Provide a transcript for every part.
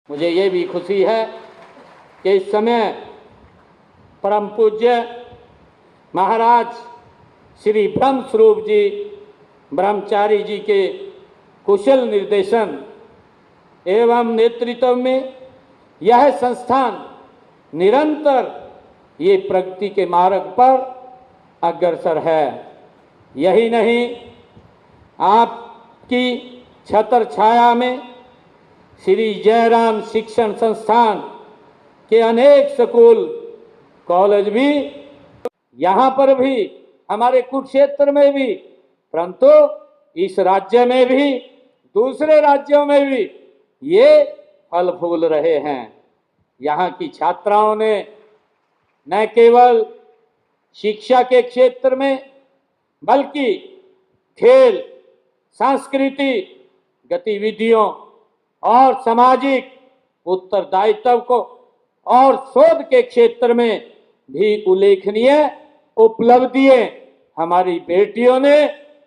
मुझे ये भी खुशी है कि इस समय परम पूज्य महाराज श्री ब्रह्म स्वरूप जी ब्रह्मचारी जी के कुशल निर्देशन एवं नेतृत्व में यह संस्थान निरंतर ये प्रगति के मार्ग पर अग्रसर है। यही नहीं, आपकी छत्र छाया में श्री जयराम शिक्षण संस्थान के अनेक स्कूल कॉलेज भी, यहाँ पर भी, हमारे कुरुक्षेत्र में भी, परंतु इस राज्य में भी, दूसरे राज्यों में भी ये फल फूल रहे हैं। यहाँ की छात्राओं ने न केवल शिक्षा के क्षेत्र में बल्कि खेल, सांस्कृतिक गतिविधियों और सामाजिक उत्तरदायित्व को और शोध के क्षेत्र में भी उल्लेखनीय उपलब्धियां हमारी बेटियों ने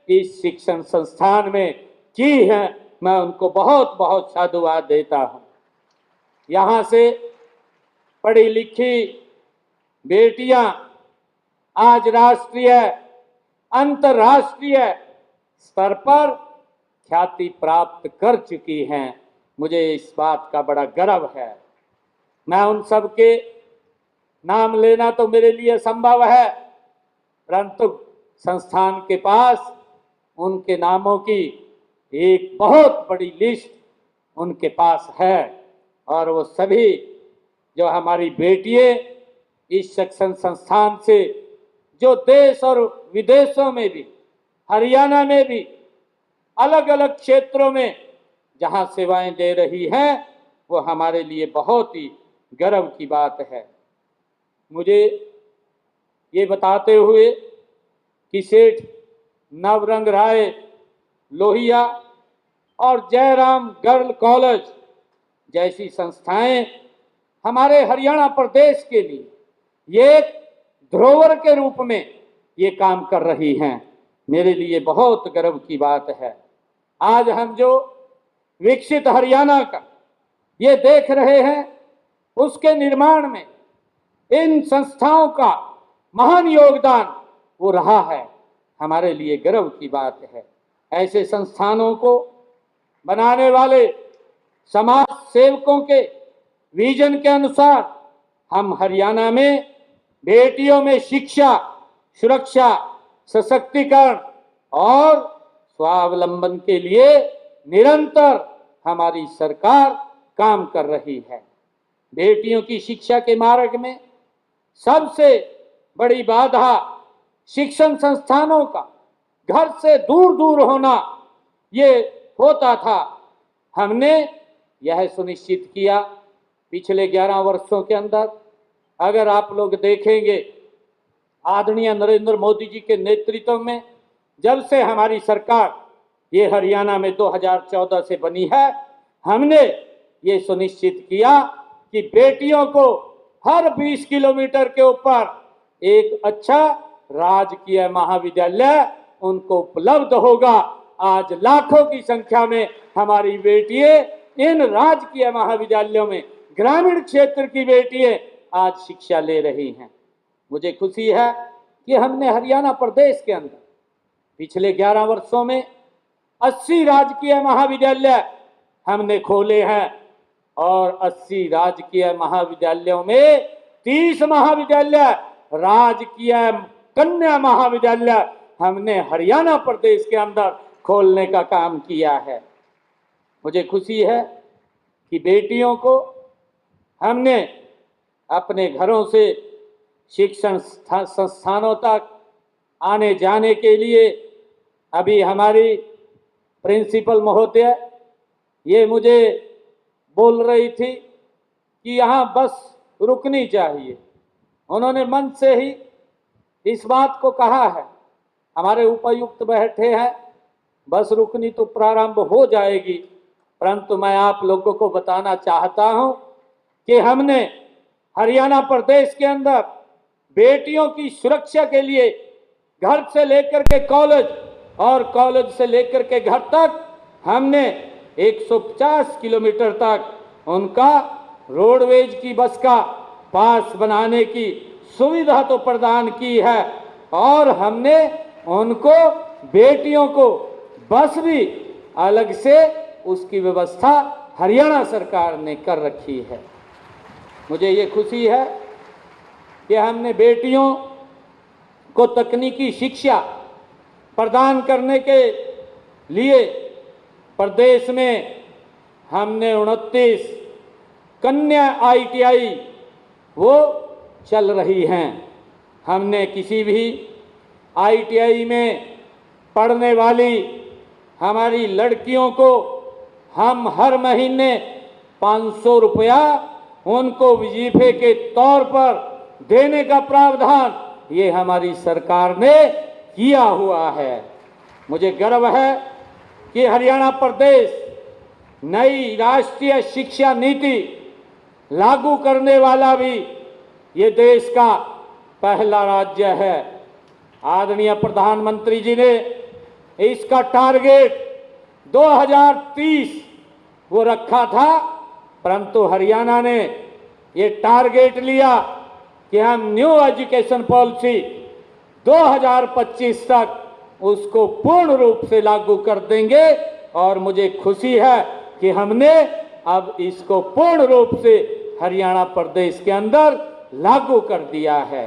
इस शिक्षण संस्थान में की है। मैं उनको बहुत बहुत साधुवाद देता हूं। यहाँ से पढ़ी लिखी बेटियां आज राष्ट्रीय, अंतर्राष्ट्रीय स्तर पर ख्याति प्राप्त कर चुकी हैं। मुझे इस बात का बड़ा गर्व है। मैं उन सब के नाम लेना तो मेरे लिए संभव है, परंतु संस्थान के पास उनके नामों की एक बहुत बड़ी लिस्ट उनके पास है और वो सभी जो हमारी बेटियां इस शिक्षण संस्थान से जो देश और विदेशों में भी, हरियाणा में भी, अलग अलग क्षेत्रों में जहां सेवाएं दे रही हैं, वो हमारे लिए बहुत ही गर्व की बात है। मुझे ये बताते हुए कि सेठ नवरंग राय लोहिया और जयराम गर्ल कॉलेज जैसी संस्थाएं हमारे हरियाणा प्रदेश के लिए ये धरोहर के रूप में ये काम कर रही हैं, मेरे लिए बहुत गर्व की बात है। आज हम जो विकसित हरियाणा का ये देख रहे हैं, उसके निर्माण में इन संस्थाओं का महान योगदान वो रहा है, हमारे लिए गर्व की बात है। ऐसे संस्थानों को बनाने वाले समाज सेवकों के विजन के अनुसार हम हरियाणा में बेटियों में शिक्षा, सुरक्षा, सशक्तिकरण और स्वावलंबन के लिए निरंतर हमारी सरकार काम कर रही है। बेटियों की शिक्षा के मार्ग में सबसे बड़ी बाधा शिक्षण संस्थानों का घर से दूर दूर होना ये होता था। हमने यह सुनिश्चित किया पिछले 11 वर्षों के अंदर। अगर आप लोग देखेंगे, आदरणीय नरेंद्र मोदी जी के नेतृत्व में जब से हमारी सरकार ये हरियाणा में 2014 से बनी है, हमने ये सुनिश्चित किया कि बेटियों को हर 20 किलोमीटर के ऊपर एक अच्छा राजकीय महाविद्यालय उनको उपलब्ध होगा। आज लाखों की संख्या में हमारी बेटियां इन राजकीय महाविद्यालयों में, ग्रामीण क्षेत्र की बेटियां आज शिक्षा ले रही हैं। मुझे खुशी है कि हमने हरियाणा प्रदेश के अंदर पिछले 11 वर्षों में 80 राजकीय महाविद्यालय हमने खोले हैं और 80 राजकीय महाविद्यालयों में 30 महाविद्यालय, राजकीय कन्या महाविद्यालय हमने हरियाणा प्रदेश के अंदर खोलने का काम किया है। मुझे खुशी है कि बेटियों को हमने अपने घरों से शिक्षण संस्थानों तक आने जाने के लिए, अभी हमारी प्रिंसिपल महोदय ये मुझे बोल रही थी कि यहाँ बस रुकनी चाहिए। उन्होंने मन से ही इस बात को कहा है। हमारे उपायुक्त बैठे हैं, बस रुकनी तो प्रारंभ हो जाएगी, परंतु मैं आप लोगों को बताना चाहता हूं कि हमने हरियाणा प्रदेश के अंदर बेटियों की सुरक्षा के लिए घर से लेकर के कॉलेज और कॉलेज से लेकर के घर तक हमने 150 किलोमीटर तक उनका रोडवेज की बस का पास बनाने की सुविधा तो प्रदान की है और हमने उनको बेटियों को बस भी अलग से उसकी व्यवस्था हरियाणा सरकार ने कर रखी है। मुझे ये खुशी है कि हमने बेटियों को तकनीकी शिक्षा प्रदान करने के लिए प्रदेश में हमने 29 कन्या ITI वो चल रही हैं। हमने किसी भी ITI में पढ़ने वाली हमारी लड़कियों को हम हर महीने 500 रुपया उनको वजीफे के तौर पर देने का प्रावधान ये हमारी सरकार ने किया हुआ है। मुझे गर्व है कि हरियाणा प्रदेश नई राष्ट्रीय शिक्षा नीति लागू करने वाला भी ये देश का पहला राज्य है। आदरणीय प्रधानमंत्री जी ने इसका टारगेट 2030 वो रखा था, परंतु हरियाणा ने ये टारगेट लिया कि हम न्यू एजुकेशन पॉलिसी 2025 तक उसको पूर्ण रूप से लागू कर देंगे और मुझे खुशी है कि हमने अब इसको पूर्ण रूप से हरियाणा प्रदेश के अंदर लागू कर दिया है।